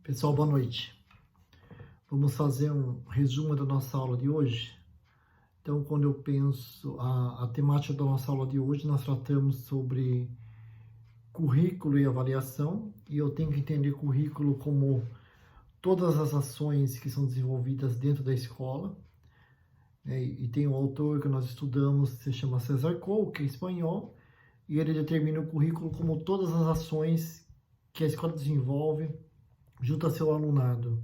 Pessoal, boa noite. Vamos fazer um resumo da nossa aula de hoje. Então, quando eu penso a temática da nossa aula de hoje, nós tratamos sobre currículo e avaliação, e eu tenho que entender currículo como todas as ações que são desenvolvidas dentro da escola. E tem um autor que nós estudamos, que se chama César Cole, que é espanhol, e ele determina o currículo como todas as ações que a escola desenvolve junto a seu alunado.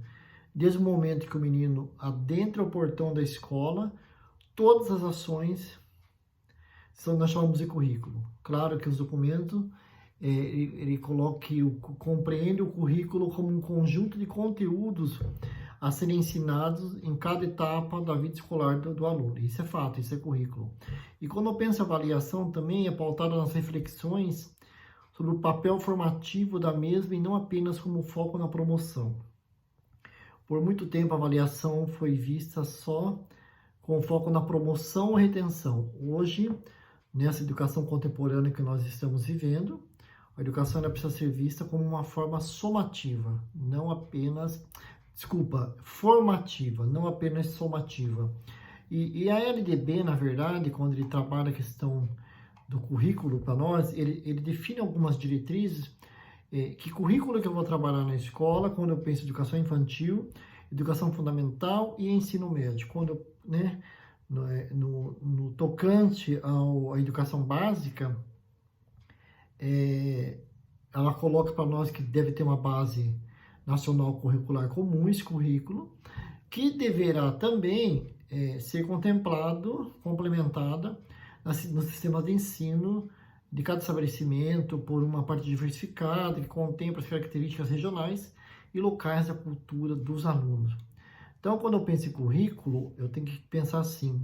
Desde o momento que o menino adentra o portão da escola, todas as ações nós chamamos de currículo. Claro que os documentos, ele coloca que compreende o currículo como um conjunto de conteúdos a serem ensinados em cada etapa da vida escolar do aluno. Isso é fato, isso é currículo. E quando eu penso em avaliação, também é pautada nas reflexões sobre o papel formativo da mesma e não apenas como foco na promoção. Por muito tempo, a avaliação foi vista só com foco na promoção ou retenção. Hoje, nessa educação contemporânea que nós estamos vivendo, a educação precisa ser vista como uma forma somativa, não apenas, formativa, não apenas somativa. E a LDB, na verdade, quando ele trabalha a questão do currículo para nós, ele define algumas diretrizes. Que currículo que eu vou trabalhar na escola quando eu penso em educação infantil, educação fundamental e ensino médio. Quando, no tocante à educação básica, ela coloca para nós que deve ter uma base nacional curricular comum, esse currículo, que deverá também ser complementada no sistema de ensino de cada estabelecimento por uma parte diversificada que contempla as características regionais e locais da cultura dos alunos. Então, quando eu penso em currículo, eu tenho que pensar assim,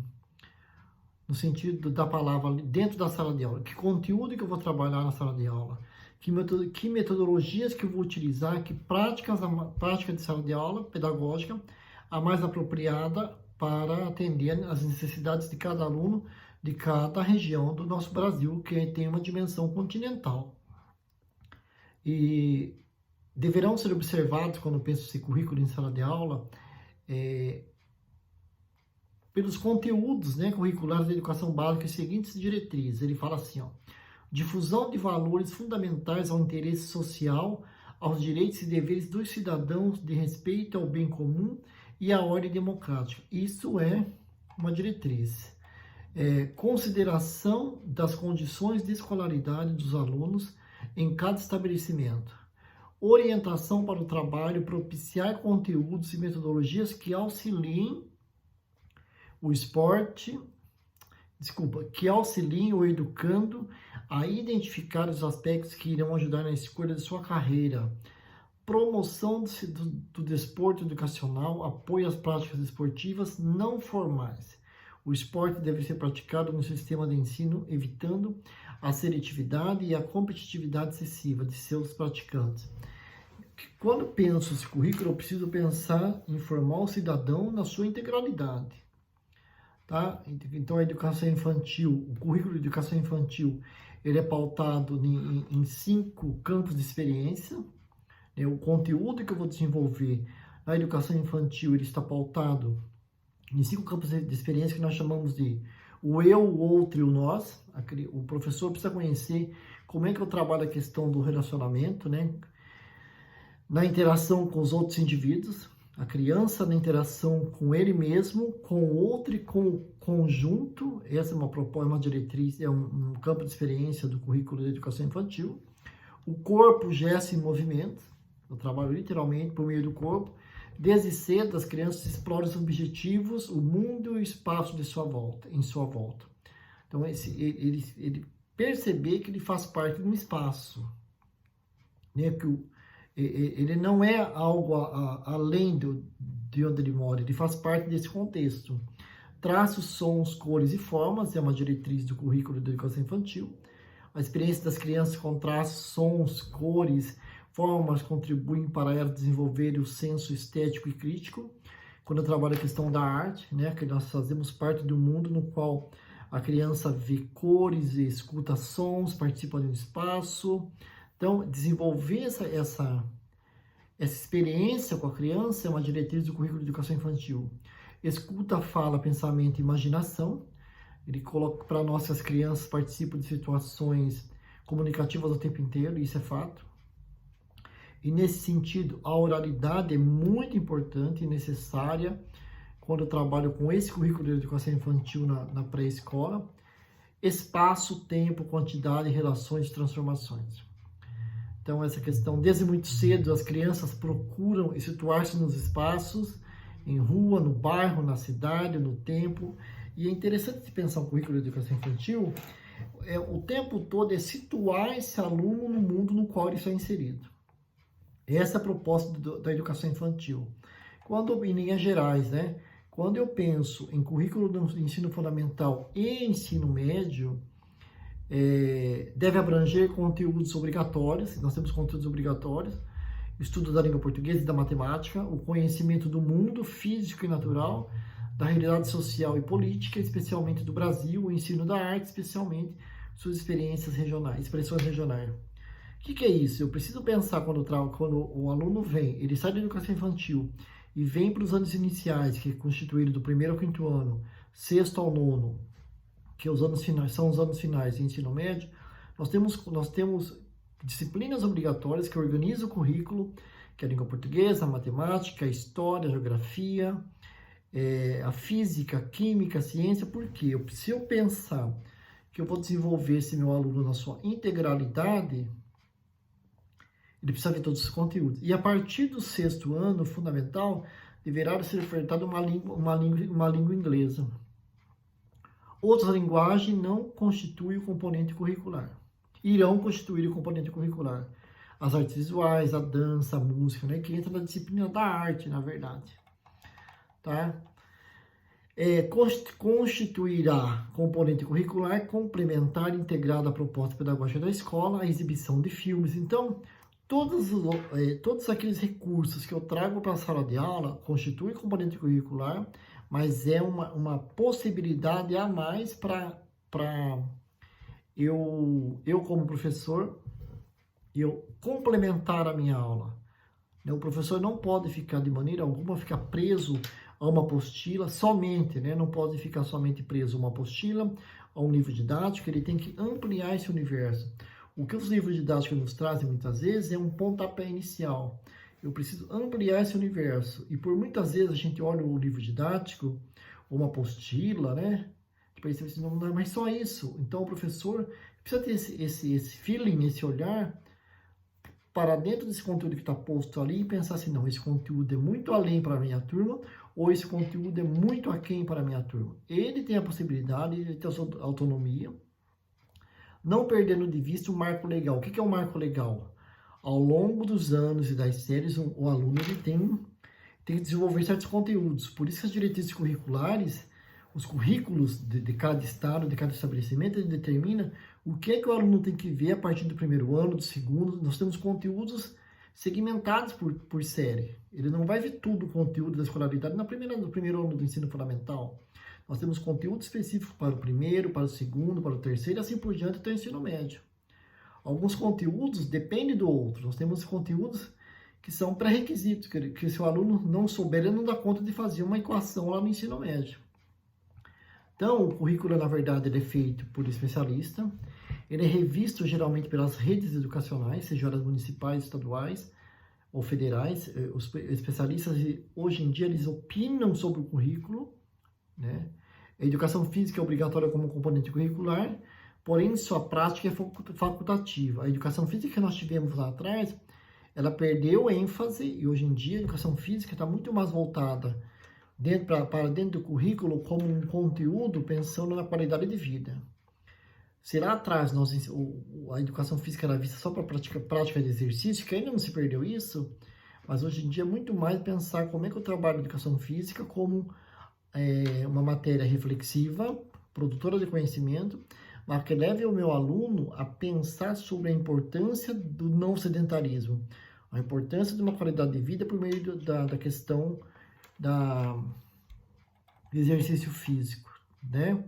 no sentido da palavra dentro da sala de aula. Que conteúdo que eu vou trabalhar na sala de aula? Que metodologias que eu vou utilizar? Que prática de sala de aula pedagógica a mais apropriada para atender às necessidades de cada aluno de cada região do nosso Brasil, que tem uma dimensão continental. E deverão ser observados, quando eu penso esse currículo em sala de aula, pelos conteúdos curriculares da educação básica, as seguintes diretrizes. Ele fala assim, difusão de valores fundamentais ao interesse social, aos direitos e deveres dos cidadãos, de respeito ao bem comum e à ordem democrática. Isso é uma diretriz. Consideração das condições de escolaridade dos alunos em cada estabelecimento. Orientação para o trabalho, propiciar conteúdos e metodologias que auxiliem que auxiliem o educando a identificar os aspectos que irão ajudar na escolha de sua carreira. Promoção do desporto educacional, apoio às práticas esportivas não formais. O esporte deve ser praticado no sistema de ensino, evitando a seletividade e a competitividade excessiva de seus praticantes. Quando penso esse currículo, eu preciso pensar em formar o cidadão na sua integralidade. Tá? Então, a educação infantil, o currículo de educação infantil, ele é pautado em 5 campos de experiência. O conteúdo que eu vou desenvolver na educação infantil, ele está pautado em 5 campos de experiência que nós chamamos de o eu, o outro e o nós. O professor precisa conhecer como é que eu trabalho a questão do relacionamento, na interação com os outros indivíduos, a criança na interação com ele mesmo, com o outro e com o conjunto. Essa é uma diretriz, é um campo de experiência do currículo de educação infantil. O corpo, gesto e movimento. Eu trabalho literalmente por meio do corpo. Desde cedo, as crianças exploram os objetivos, o mundo e o espaço em sua volta. Então, ele perceber que ele faz parte de um espaço, que ele não é algo além de onde ele mora, ele faz parte desse contexto. Traços, sons, cores e formas é uma diretriz do currículo de educação infantil. A experiência das crianças com traços, sons, cores, formas contribuem para elas desenvolverem o senso estético e crítico. Quando eu trabalho a questão da arte, que nós fazemos parte do mundo no qual a criança vê cores, escuta sons, participa de um espaço. Então, desenvolver Essa experiência com a criança é uma diretriz do currículo de educação infantil. Escuta, fala, pensamento e imaginação. Ele coloca para nós que as crianças participam de situações comunicativas o tempo inteiro, isso é fato. E nesse sentido, a oralidade é muito importante e necessária quando eu trabalho com esse currículo de educação infantil na pré-escola. Espaço, tempo, quantidade, relações e transformações. Então, essa questão, desde muito cedo, as crianças procuram situar-se nos espaços, em rua, no bairro, na cidade, no tempo. E é interessante pensar um currículo de educação infantil, o tempo todo é situar esse aluno no mundo no qual ele está inserido. Essa é a proposta da educação infantil. Quando, em linhas gerais, né? Quando eu penso em currículo do ensino fundamental e ensino médio, deve abranger conteúdos obrigatórios, nós temos conteúdos obrigatórios, estudo da língua portuguesa e da matemática, o conhecimento do mundo físico e natural, da realidade social e política, especialmente do Brasil, o ensino da arte, especialmente suas experiências regionais, expressões regionais. O que é isso? Eu preciso pensar quando o aluno vem, ele sai da educação infantil e vem para os anos iniciais, que é constituído do 1º ao 5º ano, 6º ao 9º, que os anos finais, são os anos finais do ensino médio. Nós temos disciplinas obrigatórias que organizam o currículo, que é a língua portuguesa, a matemática, a história, a geografia, a física, a química, a ciência. Por quê? Se eu pensar que eu vou desenvolver esse meu aluno na sua integralidade, ele precisa ver todos os conteúdos. E a partir do 6º ano fundamental, deverá ser ofertada uma língua inglesa. Outra linguagem não constitui o componente curricular. Irão constituir o componente curricular. As artes visuais, a dança, a música, né? Que entra na disciplina da arte, na verdade. Tá? Constituirá componente curricular complementar integrado à proposta pedagógica da escola, a exibição de filmes. Então, todos aqueles recursos que eu trago para a sala de aula constituem componente curricular, mas é uma possibilidade a mais para eu como professor, eu complementar a minha aula. O professor não pode ficar de maneira alguma, ficar preso a uma apostila somente, né? Não pode ficar somente preso a uma apostila, a um livro didático, ele tem que ampliar esse universo. O que os livros didáticos nos trazem muitas vezes é um pontapé inicial. Eu preciso ampliar esse universo. E por muitas vezes a gente olha o livro didático, ou uma apostila, né? Depois você não é mais só isso. Então o professor precisa ter esse feeling, esse olhar para dentro desse conteúdo que está posto ali e pensar assim, não, esse conteúdo é muito além para a minha turma, ou esse conteúdo é muito aquém para a minha turma. Ele tem a possibilidade, ele tem a sua autonomia, não perdendo de vista o marco legal. O que é o marco legal? Ao longo dos anos e das séries, o aluno ele tem que desenvolver certos conteúdos. Por isso que as diretrizes curriculares, os currículos de cada estado, de cada estabelecimento, ele determina o que é que o aluno tem que ver a partir do 1º ano, do 2º. Nós temos conteúdos segmentados por série. Ele não vai ver tudo o conteúdo da escolaridade no 1º ano do ensino fundamental. Nós temos conteúdo específico para o 1º, para o 2º, para o 3º e assim por diante até o ensino médio. Alguns conteúdos dependem do outro. Nós temos conteúdos que são pré-requisitos, que se o aluno não souber, ele não dá conta de fazer uma equação lá no ensino médio. Então, o currículo, na verdade, ele é feito por especialista, ele é revisto geralmente pelas redes educacionais, seja elas municipais, estaduais ou federais. Os especialistas, hoje em dia, eles opinam sobre o currículo, né? A educação física é obrigatória como componente curricular, porém, sua prática é facultativa. A educação física que nós tivemos lá atrás, ela perdeu ênfase e hoje em dia a educação física está muito mais voltada para dentro do currículo como um conteúdo pensando na qualidade de vida. Se lá atrás a educação física era vista só para prática de exercício, que ainda não se perdeu isso, mas hoje em dia é muito mais pensar como é que eu trabalho a educação física como uma matéria reflexiva, produtora de conhecimento, mas que leve o meu aluno a pensar sobre a importância do não sedentarismo, a importância de uma qualidade de vida por meio da questão do exercício físico, né?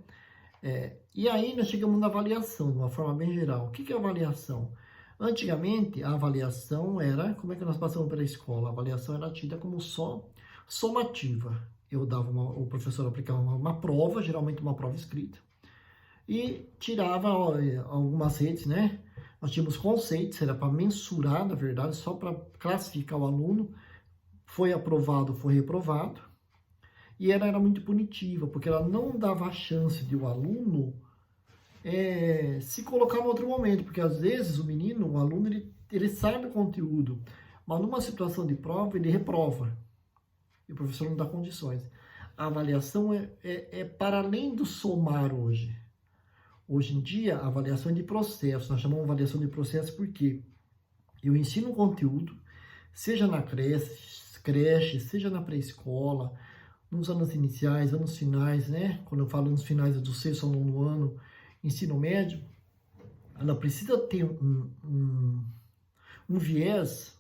E aí nós chegamos na avaliação, de uma forma bem geral. O que é avaliação? Antigamente, a avaliação era, como é que nós passamos pela escola? A avaliação era tida como só somativa. O professor aplicava uma prova, geralmente uma prova escrita, e tirava algumas redes, né? Nós tínhamos conceitos, era para mensurar, na verdade, só para classificar o aluno. Foi aprovado, foi reprovado. E ela era muito punitiva, porque ela não dava a chance de o aluno se colocar no outro momento, porque às vezes o aluno, ele sabe o conteúdo, mas numa situação de prova ele reprova, e o professor não dá condições. A avaliação é para além do somar hoje. Hoje em dia, a avaliação é de processo, nós chamamos de avaliação de processo porque eu ensino um conteúdo, seja na creche, seja na pré-escola, nos anos iniciais, anos finais, né? Quando eu falo anos finais, é do sexto ao nono ano, ensino médio, ela precisa ter um viés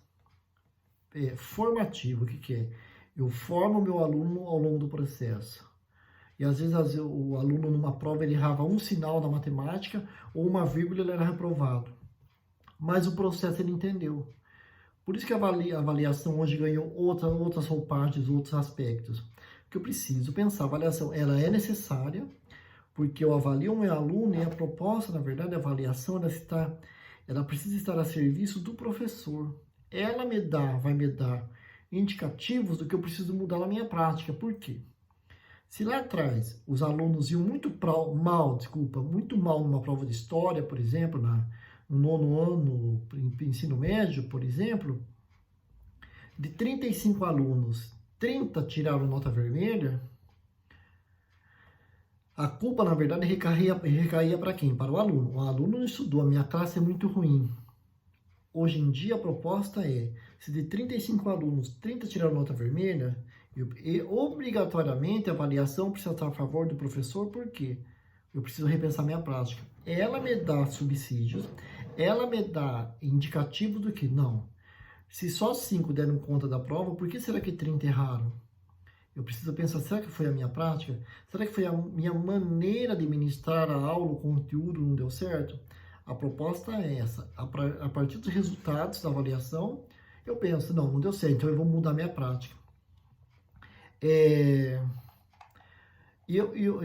formativo. O que é? Eu formo o meu aluno ao longo do processo. E às vezes o aluno numa prova ele errava um sinal na matemática ou uma vírgula, ele era reprovado. Mas o processo ele entendeu. Por isso que a avaliação hoje ganhou outras roupagens, outros aspectos. Porque eu preciso pensar, a avaliação ela é necessária, porque eu avalio o meu aluno e a proposta, na verdade, a avaliação, ela precisa estar a serviço do professor. Ela vai me dar indicativos do que eu preciso mudar na minha prática. Por quê? Se lá atrás os alunos iam muito mal numa prova de história, por exemplo, no nono ano, ensino médio, por exemplo, de 35 alunos, 30 tiraram nota vermelha, a culpa, na verdade, recaía para quem? Para o aluno. O aluno não estudou, a minha classe é muito ruim. Hoje em dia, a proposta é, se de 35 alunos, 30 tiraram nota vermelha, e obrigatoriamente a avaliação precisa estar a favor do professor, por quê? Eu preciso repensar minha prática. Ela me dá subsídios, ela me dá indicativo do que? Não. Se só 5 deram conta da prova, por que será que 30 erraram? Eu preciso pensar, será que foi a minha prática? Será que foi a minha maneira de ministrar a aula, o conteúdo não deu certo? A proposta é essa. A partir dos resultados da avaliação, eu penso, não deu certo, então eu vou mudar minha prática.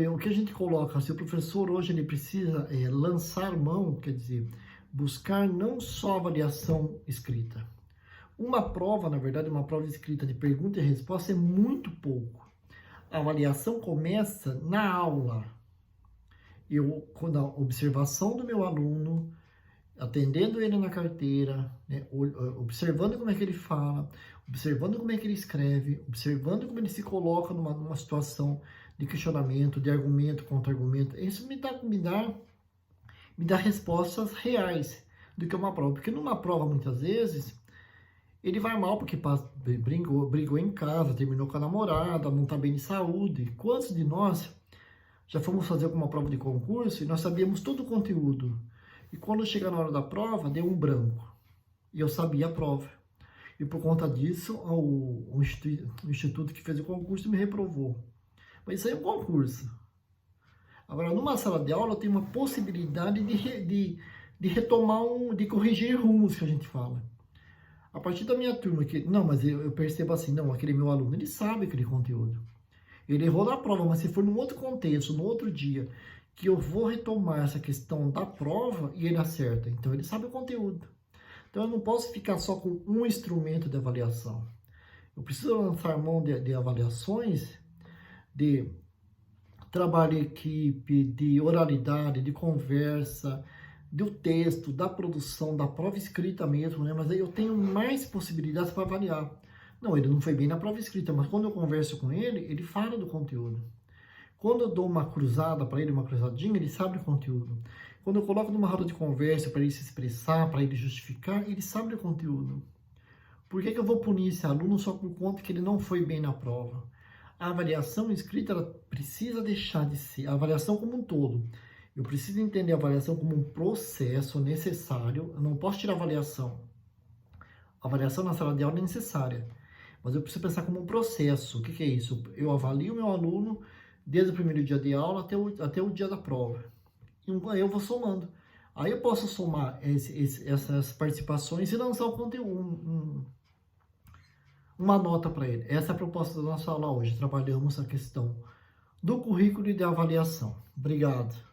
O que a gente coloca, se o professor hoje ele precisa lançar mão, quer dizer, buscar não só avaliação escrita. Uma prova, na verdade, uma prova escrita de pergunta e resposta é muito pouco. A avaliação começa na aula. Com a observação do meu aluno, atendendo ele na carteira, né, observando como é que ele fala, observando como é que ele escreve, observando como ele se coloca numa situação de questionamento, de argumento contra argumento. Isso me dá respostas reais do que uma prova. Porque numa prova, muitas vezes, ele vai mal porque brigou em casa, terminou com a namorada, não está bem de saúde. Quantos de nós já fomos fazer alguma prova de concurso e nós sabíamos todo o conteúdo? E quando chega na hora da prova, deu um branco. E eu sabia a prova. E por conta disso, o instituto que fez o concurso me reprovou. Mas isso aí é um concurso. Agora, numa sala de aula, tem uma possibilidade de retomar, de corrigir rumos, que a gente fala. A partir da minha turma, mas eu percebo assim, não, aquele meu aluno, ele sabe aquele conteúdo. Ele errou na prova, mas se for num outro contexto, no outro dia, que eu vou retomar essa questão da prova e ele acerta. Então, ele sabe o conteúdo. Então, eu não posso ficar só com um instrumento de avaliação. Eu preciso lançar mão de avaliações, de trabalho em equipe, de oralidade, de conversa, do texto, da produção, da prova escrita mesmo, né? Mas aí eu tenho mais possibilidades para avaliar. Não, ele não foi bem na prova escrita, mas quando eu converso com ele, ele fala do conteúdo. Quando eu dou uma cruzada para ele, uma cruzadinha, ele sabe o conteúdo. Quando eu coloco numa roda de conversa para ele se expressar, para ele justificar, ele sabe o conteúdo. Por que eu vou punir esse aluno só por conta que ele não foi bem na prova? A avaliação escrita, ela precisa deixar de ser, a avaliação como um todo. Eu preciso entender a avaliação como um processo necessário. Eu não posso tirar a avaliação. A avaliação na sala de aula é necessária. Mas eu preciso pensar como um processo. O que é isso? Eu avalio o meu aluno desde o primeiro dia de aula até o dia da prova. E aí eu vou somando. Aí eu posso somar essas participações e lançar o conteúdo, uma nota para ele. Essa é a proposta da nossa aula hoje. Trabalhamos a questão do currículo e da avaliação. Obrigado.